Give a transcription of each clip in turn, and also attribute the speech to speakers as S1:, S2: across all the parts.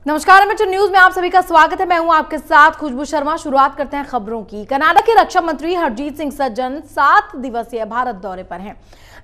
S1: नमस्कार, MH news में आप सभी का स्वागत है। मैं हूं आपके साथ खुशबू शर्मा। शुरुआत करते हैं खबरों की। कनाडा के रक्षा मंत्री हरजीत सिंह सज्जन 7 दिवसीय भारत दौरे पर हैं।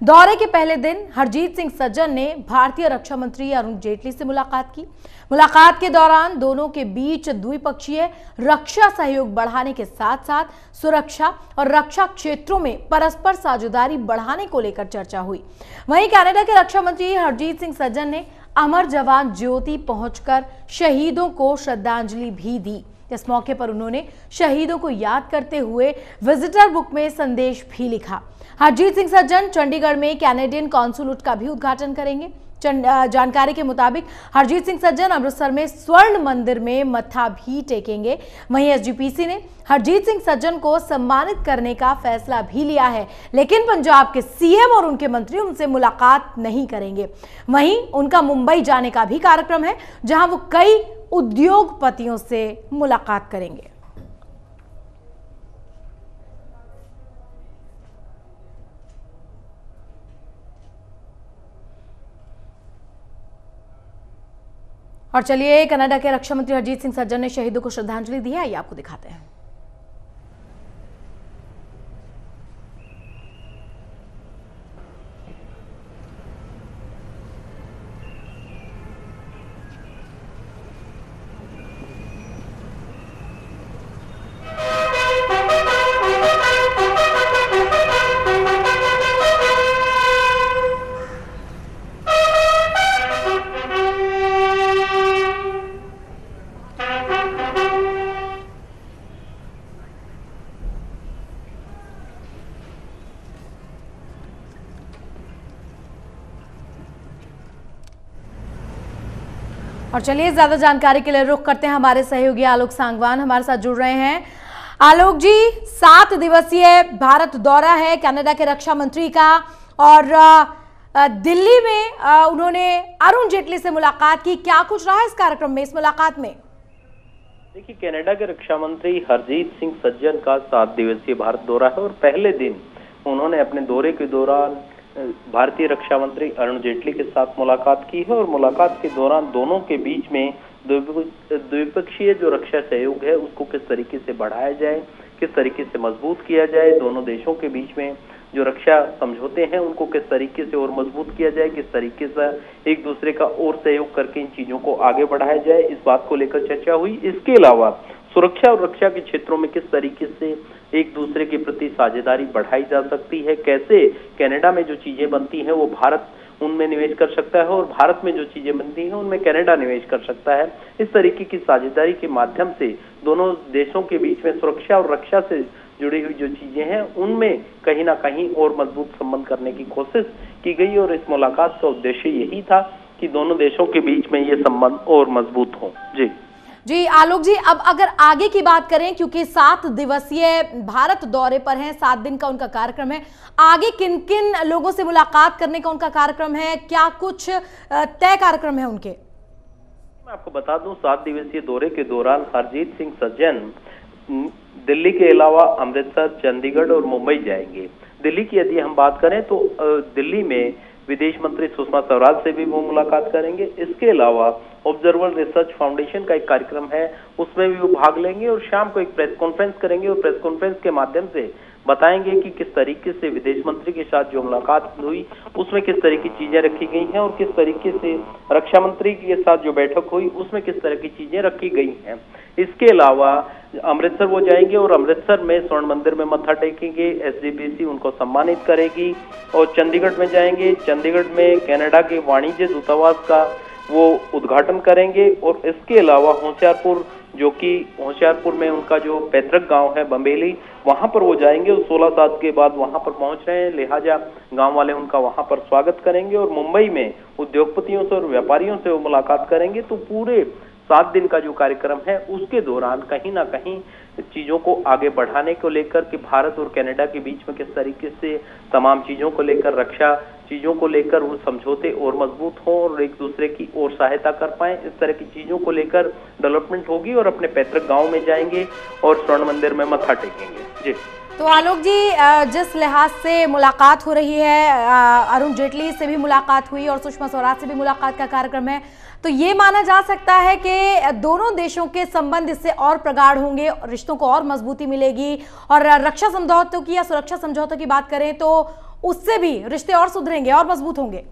S1: दौरे के पहले दिन हरजीत सिंह सज्जन ने भारतीय रक्षा मंत्री अरुण जेटली से मुलाकात की। मुलाकात के दौरान दोनों के बीच द्विपक्षीय रक्षा सहयोग बढ़ाने के साथ साथ सुरक्षा और रक्षा क्षेत्रों में परस्पर साझेदारी बढ़ाने को लेकर चर्चा हुई। वहीं कनाडा के रक्षा मंत्री हरजीत सिंह सज्जन ने अमर जवान ज्योति पहुंचकर शहीदों को श्रद्धांजलि भी दी। इस मौके पर उन्होंने शहीदों को याद करते हुए विजिटर बुक में संदेश भी लिखा। हरजीत सिंह सज्जन चंडीगढ़ में कैनेडियन कॉन्सुलेट का भी उद्घाटन करेंगे। जानकारी के मुताबिक हरजीत सिंह सज्जन अमृतसर में स्वर्ण मंदिर में मत्था भी टेकेंगे। वहीं एसजीपीसी ने हरजीत सिंह सज्जन को सम्मानित करने का फैसला भी लिया है, लेकिन पंजाब के सीएम और उनके मंत्री उनसे मुलाकात नहीं करेंगे। वहीं उनका मुंबई जाने का भी कार्यक्रम है, जहां वो कई उद्योगपतियों से मुलाकात करेंगे। और चलिए, कनाडा के रक्षा मंत्री हरजीत सिंह सज्जन ने शहीदों को श्रद्धांजलि दी है, आइए आपको दिखाते हैं। और चलिए, ज्यादा जानकारी के लिए रुख करते हैं हमारे सहयोगी आलोक सांगवान हमारे साथ जुड़ रहे हैं। आलोक जी, 7 दिवसीय भारत दौरा है कनाडा के रक्षा मंत्री का, और दिल्ली में उन्होंने अरुण जेटली से मुलाकात की। क्या कुछ रहा इस कार्यक्रम में, इस मुलाकात में?
S2: देखिए, कनाडा के रक्षा मंत्री हरजीत सिंह सज्जन का 7 दिवसीय भारत दौरा है और पहले दिन उन्होंने अपने दौरे के दौरान भारतीय रक्षा मंत्री अरुण जेटली के साथ मुलाकात की है। और मुलाकात के दौरान दोनों के बीच में द्विपक्षीय जो रक्षा सहयोग है उसको किस तरीके से बढ़ाया जाए, किस तरीके से मजबूत किया जाए, दोनों देशों के बीच में जो रक्षा समझौते हैं उनको किस तरीके से और मजबूत किया जाए, किस तरीके से एक दूसरे का और सहयोग करके इन चीजों को आगे बढ़ाया जाए, इस बात को लेकर चर्चा हुई। इसके अलावा सुरक्षा और रक्षा के क्षेत्रों में किस तरीके से एक दूसरे के प्रति साझेदारी बढ़ाई जा सकती है, कैसे कनाडा में जो चीजें बनती हैं वो भारत उनमें निवेश कर सकता है और भारत में जो चीजें बनती हैं उनमें कनाडा निवेश कर सकता है। इस तरीके की साझेदारी के माध्यम से दोनों देशों के बीच में सुरक्षा और रक्षा से जुड़ी हुई जो चीजें हैं उनमें कहीं ना कहीं और मजबूत संबंध करने की कोशिश की गई। और इस मुलाकात का उद्देश्य यही था कि दोनों देशों के बीच में ये संबंध और मजबूत हो।
S1: जी आलोक जी, अब अगर आगे की बात करें, क्योंकि 7 दिवसीय भारत दौरे पर हैं, 7 दिन का उनका कार्यक्रम है, आगे किन किन लोगों से मुलाकात करने का उनका कार्यक्रम है, क्या कुछ तय कार्यक्रम है उनके?
S2: मैं आपको बता दूं, 7 दिवसीय दौरे के दौरान हरजीत सिंह सज्जन दिल्ली के अलावा अमृतसर, चंडीगढ़ और मुंबई जाएंगे। दिल्ली की यदि हम बात करें तो दिल्ली में विदेश मंत्री सुषमा स्वराज से भी वो मुलाकात करेंगे। इसके अलावा ऑब्जर्वर रिसर्च फाउंडेशन का एक कार्यक्रम है, उसमें भी वो भाग लेंगे और शाम को एक प्रेस कॉन्फ्रेंस करेंगे और प्रेस कॉन्फ्रेंस के माध्यम से बताएंगे कि किस तरीके से विदेश मंत्री के साथ जो मुलाकात हुई उसमें किस तरह की चीजें रखी गई हैं और किस तरीके से रक्षा मंत्री के साथ जो बैठक हुई उसमें किस तरह की चीजें रखी गई हैं। इसके अलावा अमृतसर वो जाएंगे और अमृतसर में स्वर्ण मंदिर में मत्था टेकेंगे, एसजीपीसी उनको सम्मानित करेगी। और चंडीगढ़ में जाएंगे, चंडीगढ़ में कनाडा के वाणिज्य दूतावास का वो उद्घाटन करेंगे। और इसके अलावा होशियारपुर, जो कि होशियारपुर में उनका जो पैतृक गांव है बम्बेली, वहां पर वो जाएंगे और 16 साल के बाद वहां पर पहुंच रहे हैं, लिहाजा गांव वाले उनका वहां पर स्वागत करेंगे। और मुंबई में उद्योगपतियों से और व्यापारियों से वो मुलाकात करेंगे। तो पूरे 7 दिन का जो कार्यक्रम है उसके दौरान कहीं ना कहीं चीजों को आगे बढ़ाने को लेकर कि भारत और कनाडा के बीच में किस तरीके से तमाम चीजों को लेकर, रक्षा चीजों को लेकर वो समझौते और मजबूत हों और एक दूसरे की और सहायता कर पाए, इस तरह की चीजों को लेकर डेवलपमेंट होगी। और अपने पैतृक गांव में जाएंगे और स्वर्ण मंदिर में मत्था टेकेंगे। जी
S1: तो आलोक जी, जिस लिहाज से मुलाकात हो रही है, अरुण जेटली से भी मुलाकात हुई और सुषमा स्वराज से भी मुलाकात का कार्यक्रम है, तो ये माना जा सकता है कि दोनों देशों के संबंध इससे और प्रगाढ़ होंगे, रिश्तों को और मजबूती मिलेगी, और रक्षा समझौतों की या सुरक्षा समझौतों की बात करें तो उससे भी रिश्ते और सुधरेंगे और मजबूत होंगे।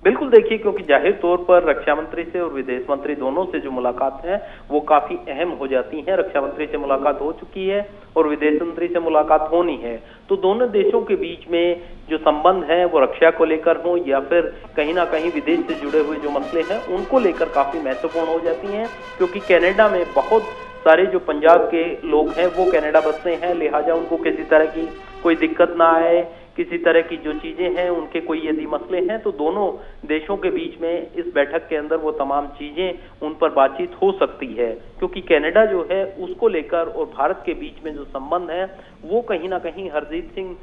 S2: बिल्कुल, देखिए, क्योंकि जाहिर तौर पर रक्षा मंत्री से और विदेश मंत्री दोनों से जो मुलाकात है वो काफी अहम हो जाती है। रक्षा मंत्री से मुलाकात हो चुकी है और विदेश मंत्री से मुलाकात होनी है, तो दोनों देशों के बीच में जो संबंध है वो रक्षा को लेकर हो या फिर कहीं ना कहीं विदेश से जुड़े हुए जो मसले हैं उनको लेकर काफी महत्वपूर्ण हो जाती हैं। क्योंकि कनाडा में बहुत सारे जो पंजाब के लोग हैं वो कनाडा बसते हैं, लिहाजा उनको किसी तरह की कोई दिक्कत ना आए, किसी तरह की जो चीजें हैं उनके कोई यदि मसले हैं तो दोनों देशों के बीच में इस बैठक के अंदर वो तमाम चीजें उन पर बातचीत हो सकती है। क्योंकि कनाडा जो है उसको लेकर और भारत के बीच में जो संबंध है वो कहीं ना कहीं हरजीत सिंह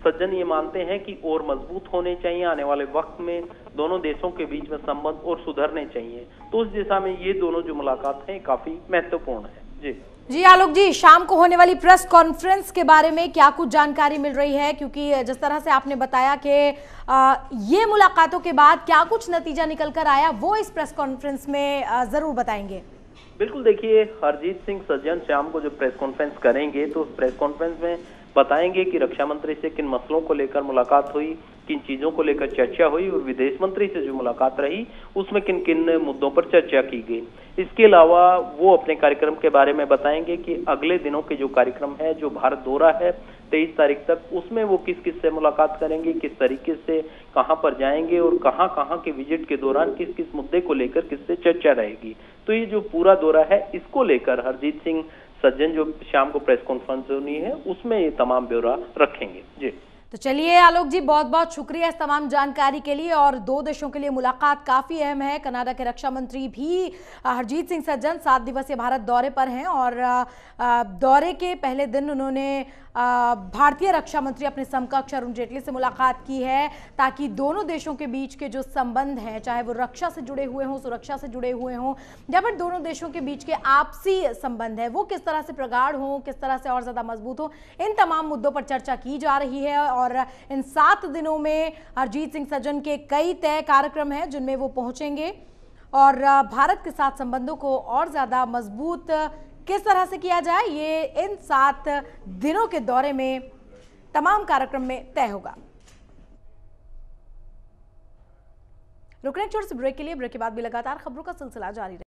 S2: सज्जन ये मानते हैं कि और मजबूत होने चाहिए। आने वाले वक्त में दोनों देशों के बीच में संबंध और सुधरने चाहिए, तो उस दिशा में ये दोनों जो मुलाकात है काफी महत्वपूर्ण है।
S1: जी आलोक जी, शाम को होने वाली प्रेस कॉन्फ्रेंस के बारे में क्या कुछ जानकारी मिल रही है? क्योंकि जिस तरह से आपने बताया कि ये मुलाकातों के बाद क्या कुछ नतीजा निकल कर आया वो इस प्रेस कॉन्फ्रेंस में जरूर बताएंगे।
S2: बिल्कुल, देखिए, हरजीत सिंह सज्जन शाम को जो प्रेस कॉन्फ्रेंस करेंगे तो उस प्रेस कॉन्फ्रेंस में बताएंगे कि रक्षा मंत्री से किन मसलों को लेकर मुलाकात हुई, किन चीजों को लेकर चर्चा हुई, और विदेश मंत्री से जो मुलाकात रही उसमें किन किन मुद्दों पर चर्चा की गई। इसके अलावा वो अपने कार्यक्रम के बारे में बताएंगे कि अगले दिनों के जो कार्यक्रम है, जो भारत दौरा है 23 तारीख तक, उसमें वो किस किस से मुलाकात करेंगे, किस तरीके से कहां पर जाएंगे और कहां कहां के विजिट के दौरान किस किस मुद्दे को लेकर किससे चर्चा रहेगी। तो ये जो पूरा दौरा है इसको लेकर हरजीत सिंह सज्जन जो शाम को प्रेस कॉन्फ्रेंस होनी है उसमें ये तमाम ब्यौरा रखेंगे। जी,
S1: तो चलिए आलोक जी, बहुत बहुत शुक्रिया इस तमाम जानकारी के लिए। और दो देशों के लिए मुलाकात काफी अहम है। कनाडा के रक्षा मंत्री भी हरजीत सिंह सज्जन 7 दिवसीय भारत दौरे पर हैं और दौरे के पहले दिन उन्होंने भारतीय रक्षा मंत्री अपने समकक्ष अरुण जेटली से मुलाकात की है, ताकि दोनों देशों के बीच के जो संबंध हैं, चाहे वो रक्षा से जुड़े हुए हों, सुरक्षा से जुड़े हुए हों, या फिर दोनों देशों के बीच के आपसी संबंध है वो किस तरह से प्रगाढ़ हों, किस तरह से और ज्यादा मजबूत हो, इन तमाम मुद्दों पर चर्चा की जा रही है। और इन 7 दिनों में हरजीत सिंह सज्जन के कई तय कार्यक्रम हैं जिनमें वो पहुंचेंगे और भारत के साथ संबंधों को और ज्यादा मजबूत किस तरह से किया जाए ये इन 7 दिनों के दौरे में तमाम कार्यक्रम में तय होगा। रुकने छोड़ से ब्रेक के लिए, ब्रेक के बाद भी लगातार खबरों का सिलसिला जारी रहेगा।